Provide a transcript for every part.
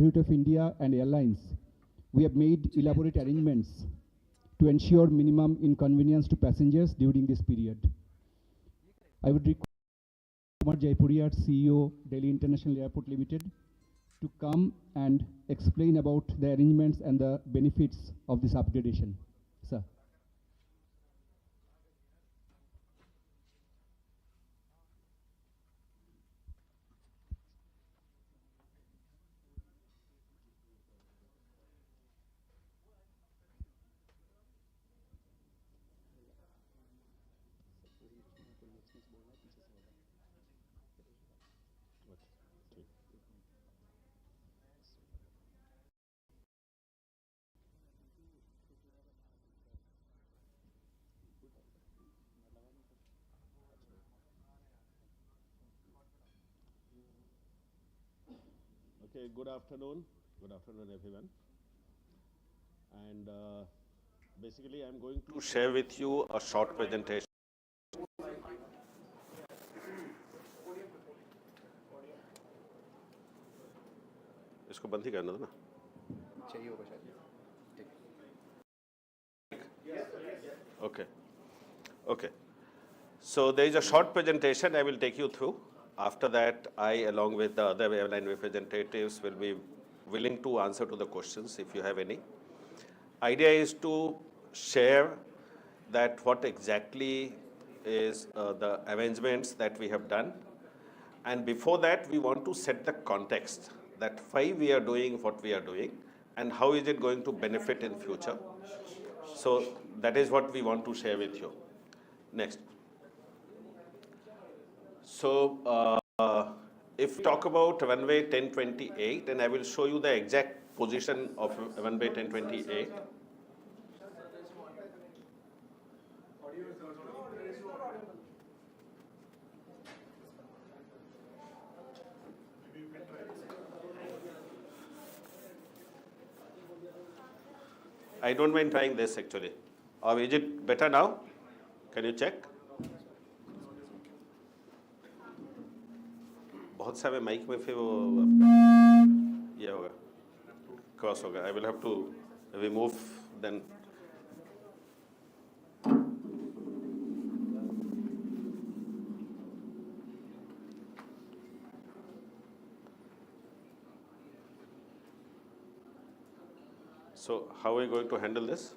Authority of India and airlines, we have made elaborate arrangements to ensure minimum inconvenience to passengers during this period. I would request Kumar Jaipuriar, CEO, Delhi International Airport Limited, to come and explain about the arrangements and the benefits of this upgradation. Sir. Okay, good afternoon. Good afternoon, everyone. And basically, I'm going to share with you a short presentation. इसको बंद ही करना था ना? चाहिए होगा शायद. Okay. Okay. So there is a short presentation I will take you through. After that, I, along with the other airline representatives, will be willing to answer to the questions if you have any. Idea is to share that what exactly is the arrangements that we have done. And before that, we want to set the context that why we are doing what we are doing and how is it going to benefit in future. So that is what we want to share with you. Next. So if we talk about runway 1028, and I will show you the exact position of runway 1028. I don't mind trying this actually. Or is it better now? Can you check? बहुत सारे mic में फिर वो ये होगा cross होगा. I will have to remove then. So how are we going to handle this?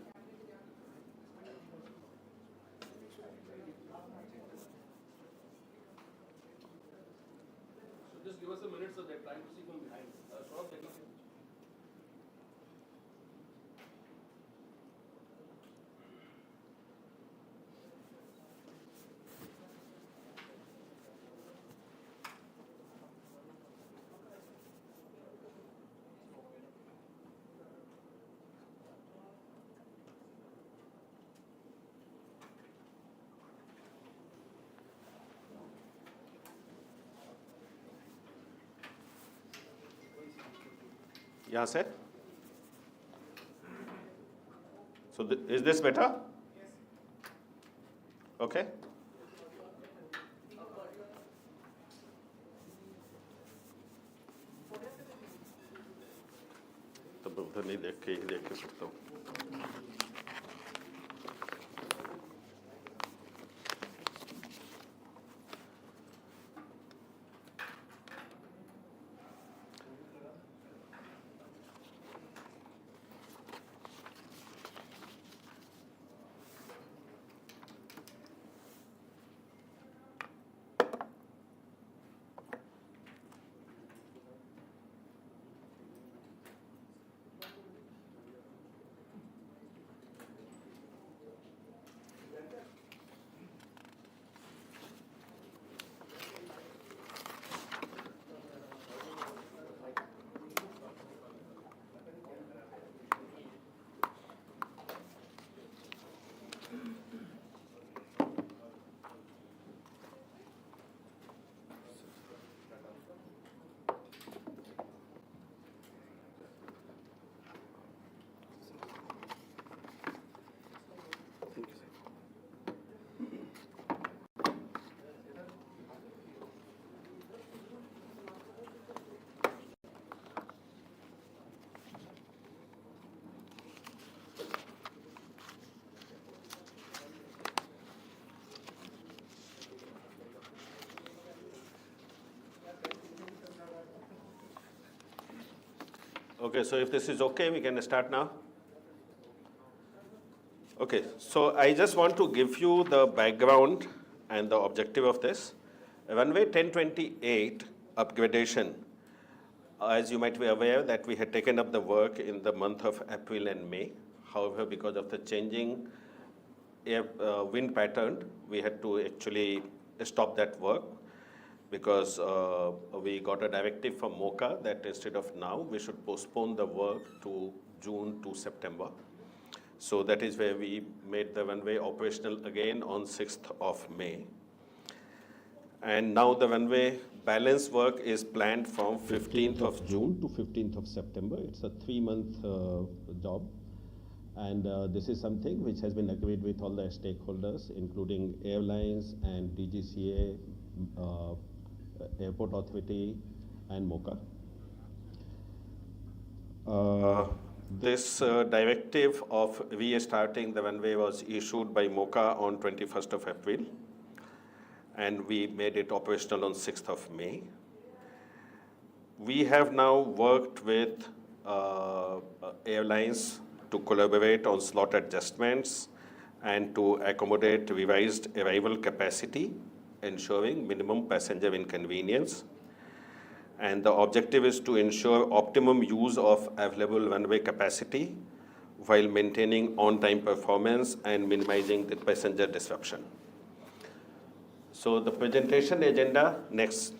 Just give us a minute so they're trying to see from behind. यहाँ से. So is this better? Okay. तब उधर नहीं देख के ही देख के सकता हूँ. Okay, so if this is okay, we can start now. Okay, so I just want to give you the background and the objective of this. Runway 1028 upgradation, as you might be aware that we had taken up the work in the month of April and May. However, because of the changing wind pattern, we had to actually stop that work because we got a directive from MOCA that instead of now, we should postpone the work to June to September. So that is where we made the runway operational again on 6th of May. And now the runway balance work is planned from 15th of June to 15th of September. It's a 3-month job. And this is something which has been agreed with all the stakeholders, including airlines and DGCA, Airport Authority, and MOCA. This directive of restarting the runway was issued by MOCA on 21st of April, and we made it operational on 6th of May. We have now worked with airlines to collaborate on slot adjustments and to accommodate revised arrival capacity, ensuring minimum passenger inconvenience. And the objective is to ensure optimum use of available runway capacity while maintaining on-time performance and minimizing the passenger disruption. So the presentation agenda next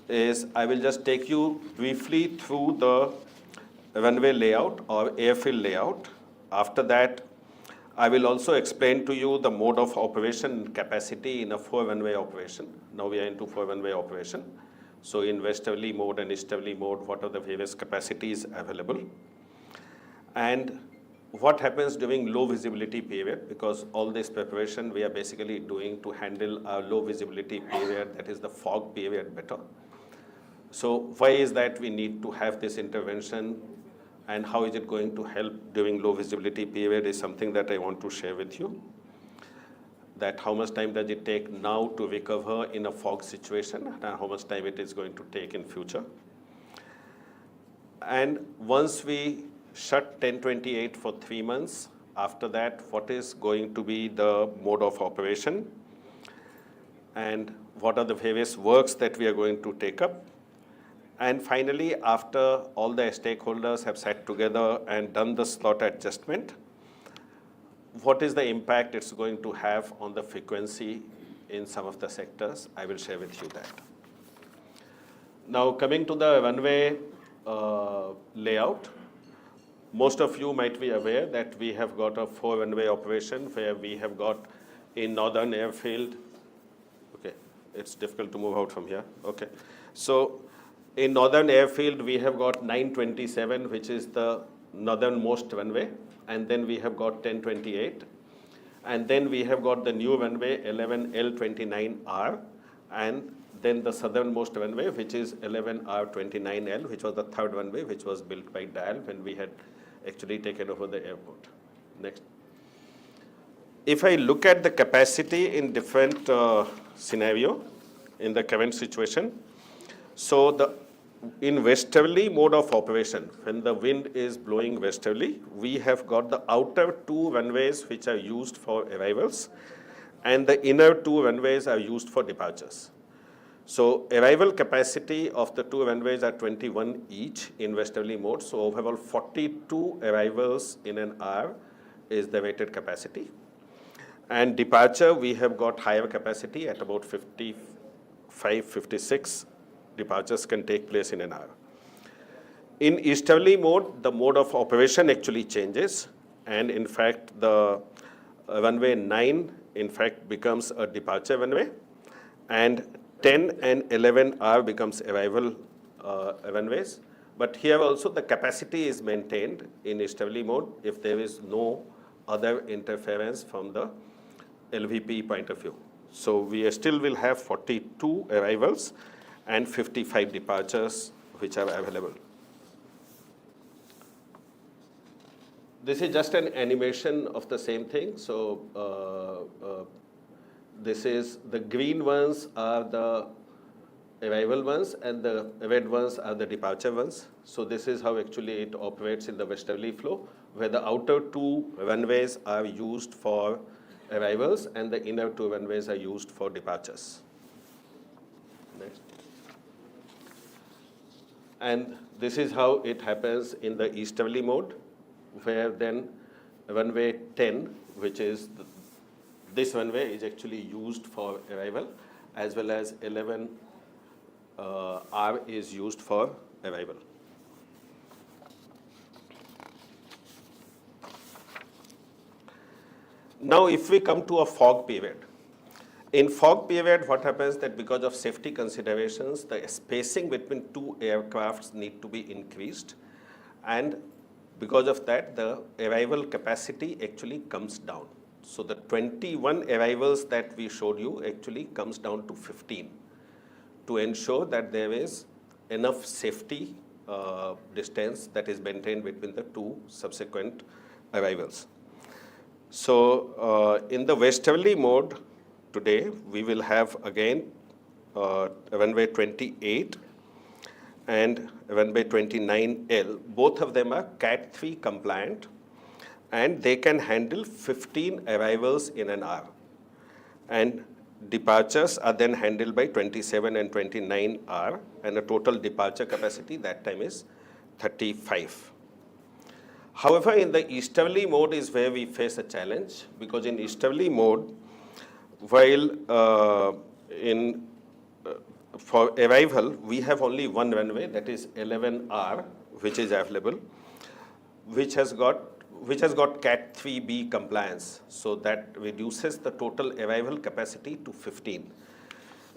is I will just take you briefly through the runway layout or airfield layout. After that, I will also explain to you the mode of operation capacity in a 4-runway operation. Now we are into 4-runway operation. So in westerly mode and easterly mode, what are the various capacities available? And what happens during low visibility period, because all this preparation we are basically doing to handle our low visibility period, that is the fog period better. So why is that we need to have this intervention and how is it going to help during low visibility period is something that I want to share with you. That how much time does it take now to recover in a fog situation and how much time it is going to take in future. And once we shut 1028 for 3 months, after that, what is going to be the mode of operation and what are the various works that we are going to take up. And finally, after all the stakeholders have sat together and done the slot adjustment, what is the impact it's going to have on the frequency in some of the sectors? I will share with you that. Now, coming to the runway layout, most of you might be aware that we have got a 4-runway operation where we have got in Northern Airfield. Okay, it's difficult to move out from here. Okay, so in Northern Airfield, we have got 927, which is the northernmost runway, and then we have got 1028, and then we have got the new runway 11L29R, and then the southernmost runway, which is 11R29L, which was the 3rd runway, which was built by DIAL when we had actually taken over the airport. Next. If I look at the capacity in different scenario in the current situation, so in westerly mode of operation, when the wind is blowing westerly, we have got the outer 2 runways which are used for arrivals, and the inner 2 runways are used for departures. So arrival capacity of the 2 runways are 21 each in westerly mode. So overall 42 arrivals in an hour is the rated capacity. And departure, we have got higher capacity at about 55, 56 departures can take place in an hour. In easterly mode, the mode of operation actually changes. And in fact, the runway 9, in fact, becomes a departure runway. And 10 and 11R becomes arrival runways. But here also the capacity is maintained in easterly mode if there is no other interference from the LVP point of view. So we still will have 42 arrivals and 55 departures which are available. This is just an animation of the same thing. So this is the green ones are the arrival ones and the red ones are the departure ones. So this is how actually it operates in the westerly flow, where the outer two runways are used for arrivals and the inner two runways are used for departures. Next. And this is how it happens in the easterly mode, where then runway 10, which is this runway, is actually used for arrival, as well as 11 R is used for arrival. Now, if we come to a fog period, in fog period, what happens that because of safety considerations, the spacing between two aircrafts need to be increased, and because of that, the arrival capacity actually comes down. So the 21 arrivals that we showed you actually comes down to 15 to ensure that there is enough safety distance that is maintained between the two subsequent arrivals. So in the westerly mode today, we will have again runway 28 and runway 29L. Both of them are Cat 3 compliant, and they can handle 15 arrivals in an hour. And departures are then handled by 27 and 29R, and the total departure capacity that time is 35. However, in the easterly mode is where we face a challenge, because in easterly mode, while for arrival, we have only one runway, that is 11R, which is available, which has got Cat 3B compliance. So that reduces the total arrival capacity to 15.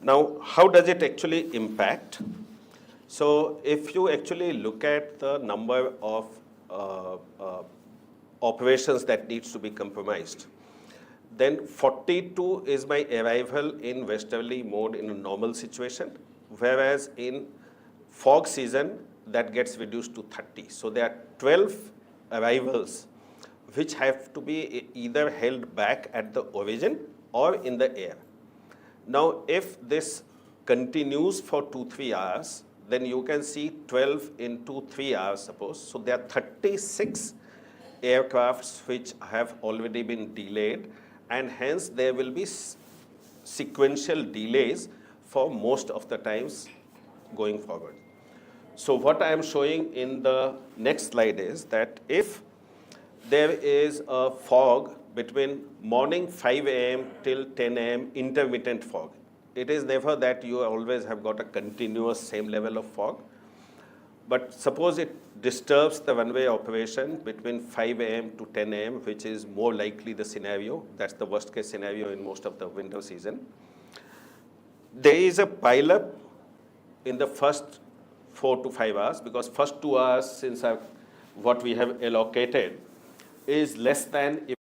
Now, how does it actually impact? So if you actually look at the number of operations that needs to be compromised, then 42 is my arrival in westerly mode in a normal situation, whereas in fog season, that gets reduced to 30. So there are 12 arrivals which have to be either held back at the origin or in the air. Now, if this continues for 2-3 hours, then you can see 12 into 3 hours, suppose. So there are 36 aircrafts which have already been delayed, and hence there will be sequential delays for most of the times going forward. So what I am showing in the next slide is that if there is a fog between morning 5 a.m. till 10 a.m. intermittent fog, it is never that you always have got a continuous same level of fog. But suppose it disturbs the runway operation between 5 a.m. to 10 a.m., which is more likely the scenario. That's the worst case scenario in most of the winter season. There is a pileup in the first 4 to 5 hours, because first 2 hours, since what we have allocated is less than if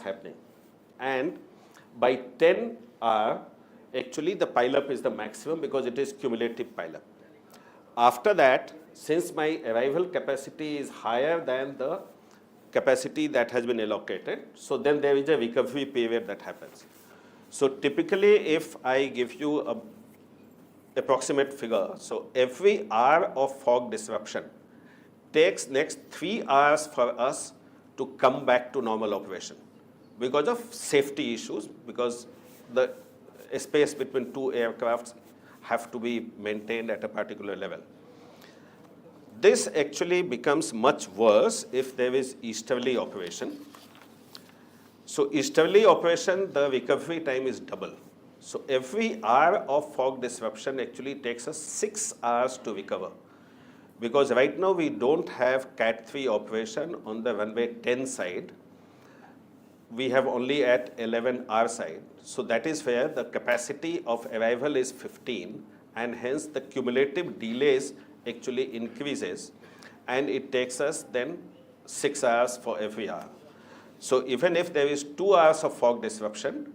happening. And by 10 hour, actually the pileup is the maximum because it is cumulative pileup. After that, since my arrival capacity is higher than the capacity that has been allocated, so then there is a recovery period that happens. So typically, if I give you a approximate figure, so every hour of fog disruption takes next 3 hours for us to come back to normal operation because of safety issues, because the space between two aircrafts have to be maintained at a particular level. This actually becomes much worse if there is easterly operation. So easterly operation, the recovery time is double. So every hour of fog disruption actually takes us 6 hours to recover. Because right now we don't have Cat 3 operation on the runway 10 side. We have only at 11R side. So that is where the capacity of arrival is 15, and hence the cumulative delays actually increases, and it takes us then 6 hours for every hour. So even if there is 2 hours of fog disruption,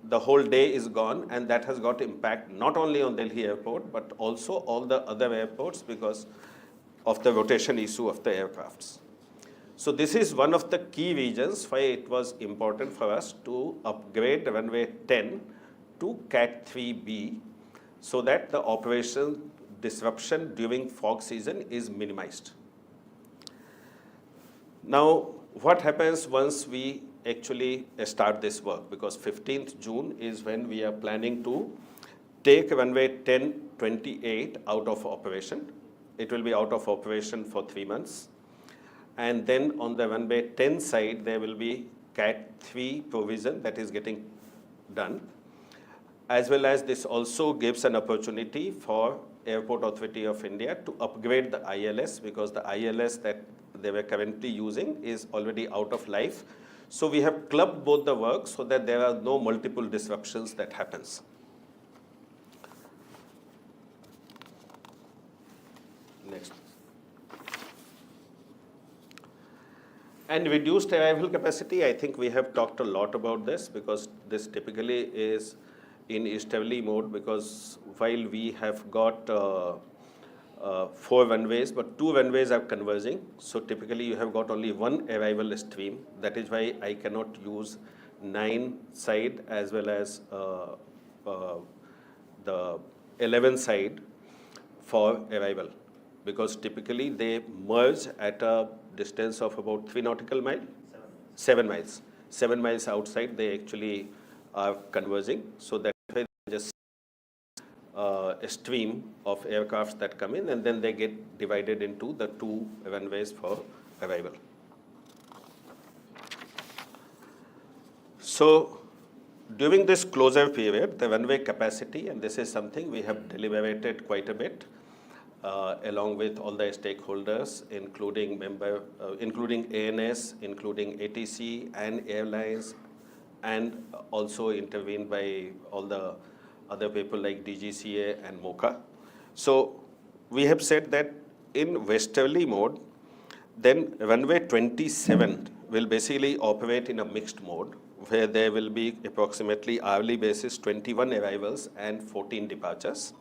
the whole day is gone, and that has got impact not only on Delhi airport, but also all the other airports because of the rotation issue of the aircrafts. So this is one of the key reasons why it was important for us to upgrade runway 10 to Cat 3B so that the operation disruption during fog season is minimized. Now, what happens once we actually start this work? Because 15th June is when we are planning to take runway 1028 out of operation. It will be out of operation for 3 months. And then on the runway 10 side, there will be Cat 3 provision that is getting done. As well as this also gives an opportunity for Airport Authority of India to upgrade the ILS, because the ILS that they were currently using is already out of life. So we have clubbed both the work so that there are no multiple disruptions that happens. Next. And reduced arrival capacity, I think we have talked a lot about this, because this typically is in easterly mode, because while we have got 4 runways, but 2 runways are converging. So typically you have got only 1 arrival stream. That is why I cannot use 9 side as well as the 11 side for arrival, because typically they merge at a distance of about 3 nautical miles. 7 miles. 7 miles outside they actually are converging. So that way just a stream of aircrafts that come in, and then they get divided into the 2 runways for arrival. So during this closure period, the runway capacity, and this is something we have deliberated quite a bit, along with all the stakeholders, including ANS, including ATC and airlines, and also intervened by all the other people like DGCA and MOCA. So we have said that in westerly mode, then runway 27 will basically operate in a mixed mode, where there will be approximately hourly basis 21 arrivals and 14 departures.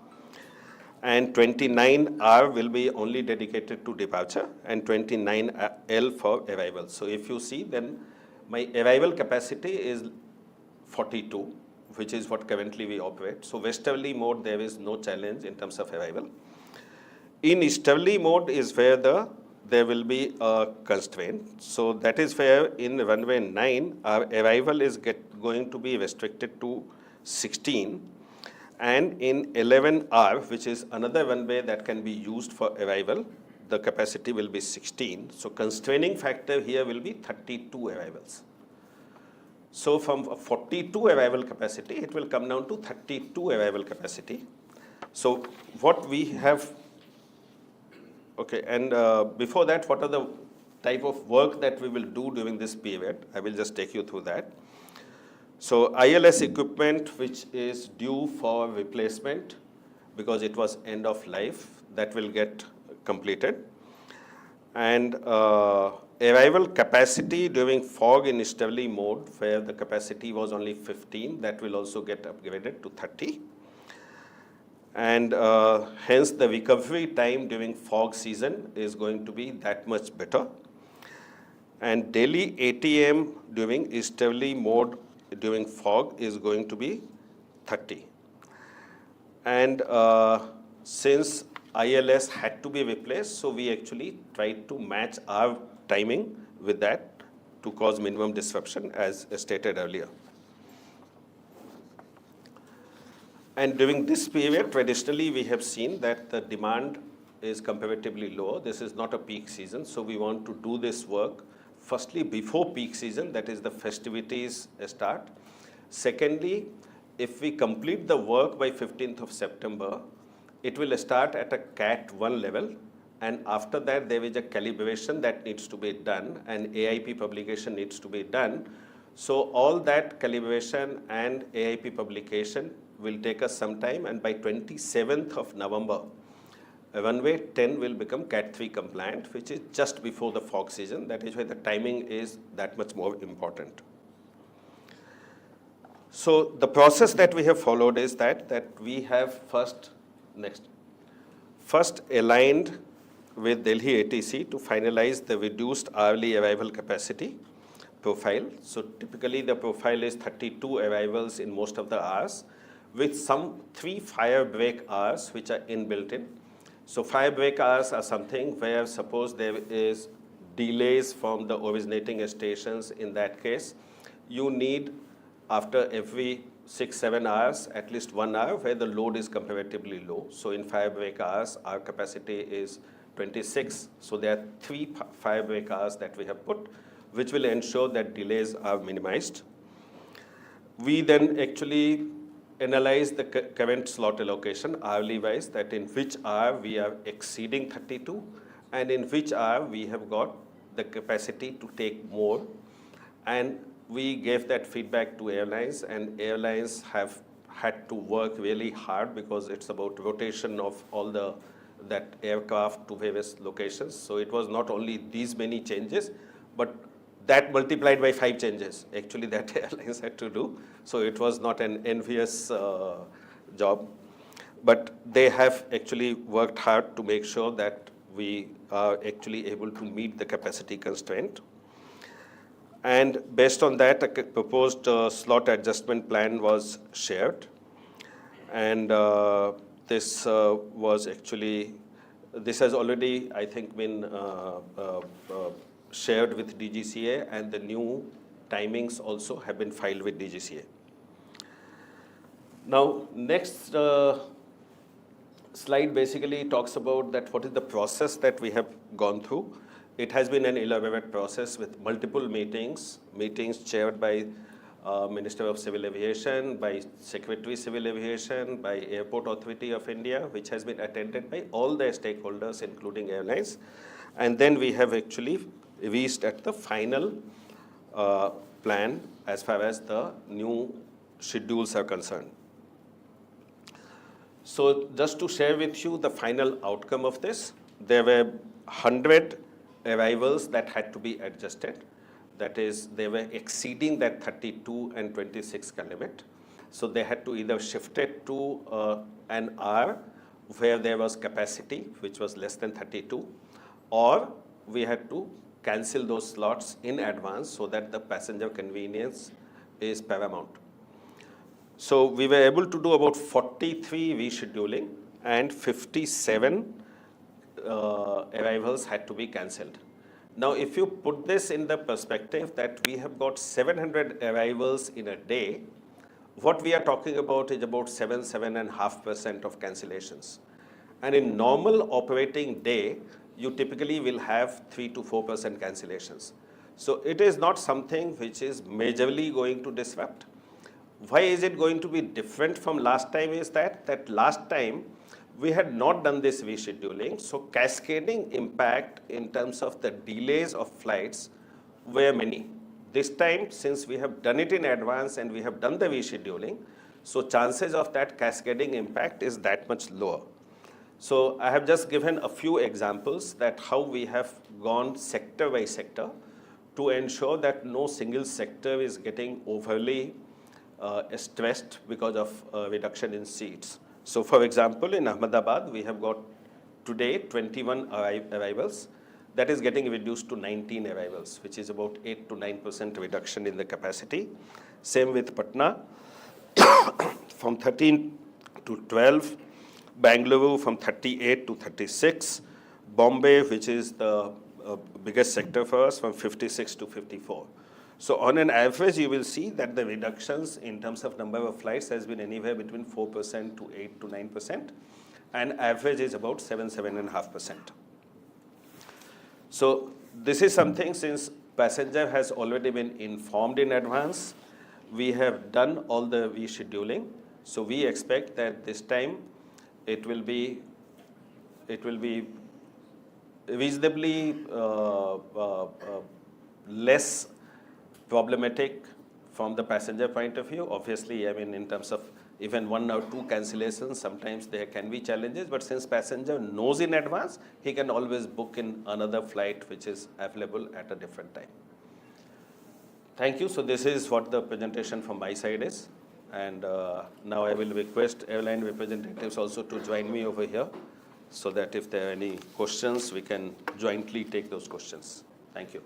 And 29R will be only dedicated to departure, and 29L for arrival. So if you see, then my arrival capacity is 42, which is what currently we operate. So westerly mode, there is no challenge in terms of arrival. In easterly mode is where there will be a constraint. So that is where in runway 9, our arrival is going to be restricted to 16. And in 11R, which is another runway that can be used for arrival, the capacity will be 16. So constraining factor here will be 32 arrivals. So from 42 arrival capacity, it will come down to 32 arrival capacity. So what we have, okay, and before that, what are the type of work that we will do during this period? I will just take you through that. So ILS equipment, which is due for replacement because it was end of life, that will get completed. And arrival capacity during fog in easterly mode, where the capacity was only 15, that will also get upgraded to 30. And hence the recovery time during fog season is going to be that much better. And daily ATM during easterly mode during fog is going to be 30. And since ILS had to be replaced, so we actually tried to match our timing with that to cause minimum disruption, as stated earlier. And during this period, traditionally, we have seen that the demand is comparatively lower. This is not a peak season, so we want to do this work firstly before peak season, that is the festivities start. Secondly, if we complete the work by 15th of September, it will start at a Cat 1 level, and after that there is a calibration that needs to be done, and AIP publication needs to be done. So all that calibration and AIP publication will take us some time, and by 27th of November, runway 10 will become Cat 3 compliant, which is just before the fog season. That is why the timing is that much more important. So the process that we have followed is that we have first aligned with Delhi ATC to finalize the reduced hourly arrival capacity profile. So typically the profile is 32 arrivals in most of the hours, with some 3 fire break hours which are inbuilt in. So fire break hours are something where suppose there is delays from the originating stations. In that case, you need after every 6-7 hours at least 1 hour where the load is comparatively low. So in fire break hours our capacity is 26. So there are 3 fire break hours that we have put, which will ensure that delays are minimized. We then actually analyze the current slot allocation hourly wise, that in which hour we are exceeding 32 and in which hour we have got the capacity to take more. And we gave that feedback to airlines, and airlines have had to work really hard because it's about rotation of all that aircraft to various locations. So it was not only these many changes, but that multiplied by 5 changes actually that airlines had to do. So it was not an envious job, but they have actually worked hard to make sure that we are actually able to meet the capacity constraint. And based on that, a proposed slot adjustment plan was shared. And this was actually, this has already, I think, been shared with DGCA, and the new timings also have been filed with DGCA. Now, next slide basically talks about that what is the process that we have gone through. It has been an elaborate process with multiple meetings chaired by Minister of Civil Aviation, by Secretary Civil Aviation, by Airport Authority of India, which has been attended by all the stakeholders, including airlines. And then we have actually reached at the final plan as far as the new schedules are concerned. So just to share with you the final outcome of this, there were 100 arrivals that had to be adjusted. That is, they were exceeding that 32 and 26 limit. So they had to either shift it to an hour where there was capacity, which was less than 32, or we had to cancel those slots in advance so that the passenger convenience is paramount. So we were able to do about 43 rescheduling, and 57 arrivals had to be cancelled. Now, if you put this in the perspective that we have got 700 arrivals in a day, what we are talking about is about 7.5% of cancellations. And in normal operating day, you typically will have 3 to 4% cancellations. So it is not something which is majorly going to disrupt. Why is it going to be different from last time is that last time we had not done this rescheduling, so cascading impact in terms of the delays of flights were many. This time, since we have done it in advance and we have done the rescheduling, so chances of that cascading impact is that much lower. So I have just given a few examples that how we have gone sector by sector to ensure that no single sector is getting overly stressed because of reduction in seats. So for example, in Ahmedabad, we have got today 21 arrivals. That is getting reduced to 19 arrivals, which is about 8 to 9% reduction in the capacity. Same with Patna, from 13 to 12. Bangalore from 38 to 36. Bombay, which is the biggest sector for us, from 56 to 54. So on an average, you will see that the reductions in terms of number of flights has been anywhere between 4% to 8 to 9%, and average is about 7.5%. So this is something, since passenger has already been informed in advance, we have done all the rescheduling. So we expect that this time it will be reasonably less problematic from the passenger point of view. Obviously, I mean, in terms of even 1 or 2 cancellations, sometimes there can be challenges, but since passenger knows in advance, he can always book in another flight which is available at a different time. Thank you. So this is what the presentation from my side is. And now I will request airline representatives also to join me over here so that if there are any questions, we can jointly take those questions. Thank you.